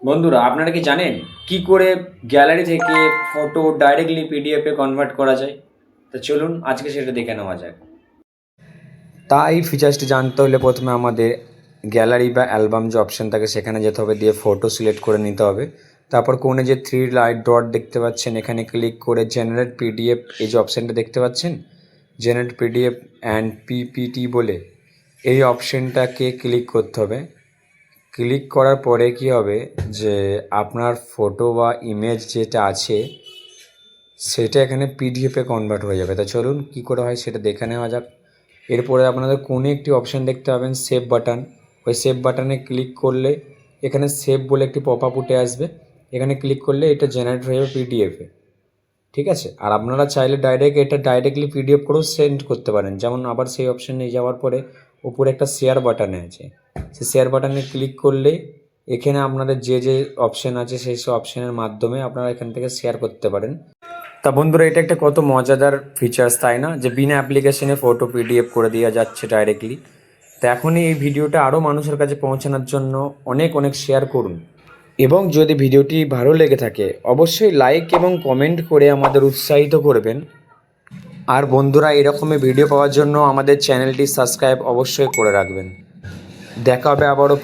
বন্ধুরা, আপনারা কি জানেন কি করে গ্যালারি থেকে ফটো ডাইরেক্টলি পিডিএফে কনভার্ট করা যায়? তো চলুন আজকে সেটা দেখে নেওয়া যাক। তাই ফিচার্সটি জানতে হলে প্রথমে আমাদের গ্যালারি বা অ্যালবাম যে অপশান থাকে সেখানে যেতে হবে, দিয়ে ফটো সিলেক্ট করে নিতে হবে। তারপর কোণে যে থ্রি লাইট ডট দেখতে পাচ্ছেন এখানে ক্লিক করে জেনারেট পিডিএফ এই যে অপশানটা দেখতে পাচ্ছেন, জেনারেট পিডিএফ অ্যান্ড পিপিটি বলে এই অপশানটাকে ক্লিক করতে হবে। ক্লিক করার পরে কি হবে যে আপনার ফটো বা ইমেজ যেটা আছে সেটা এখানে পিডিএফে কনভার্ট হয়ে যাবে। তা চলুন কী করে হয় সেটা দেখে নেওয়া যাক। এরপরে আপনাদের কোণে একটি অপশান দেখতে পাবেন সেভ বাটন, ওই সেভ বাটনে ক্লিক করলে এখানে সেভ বলে একটি পপ আপ উঠে আসবে। এখানে ক্লিক করলে এটা জেনারেট হয়ে যাবে পিডিএফে। ঠিক আছে, আর আপনারা চাইলে এটা ডাইরেক্টলি পিডিএফ করেও সেন্ড করতে পারেন। যেমন আবার সেই অপশানে যাওয়ার পরে উপরে একটা শেয়ার বাটনে আছে, সেই শেয়ার বাটনে ক্লিক করলে এখানে আপনাদের যে অপশান আছে সেই সব অপশানের মাধ্যমে আপনারা এখান থেকে শেয়ার করতে পারেন। তা বন্ধুরা, এটা একটা কত মজাদার ফিচার্স, তাই না? যে বিনা অ্যাপ্লিকেশনে ফটো পিডিএফ করে দেওয়া যাচ্ছে ডাইরেক্টলি। তো এখনই এই ভিডিওটা আরও মানুষের কাছে পৌঁছানোর জন্য অনেক অনেক শেয়ার করুন, এবং যদি ভিডিওটি ভালো লেগে থাকে অবশ্যই লাইক এবং কমেন্ট করে আমাদের উৎসাহিত করবেন। আর বন্ধুরা, এরকমই ভিডিও পাওয়ার জন্য আমাদের চ্যানেলটি সাবস্ক্রাইব অবশ্যই করে রাখবেন। দেখা হবে আবারও।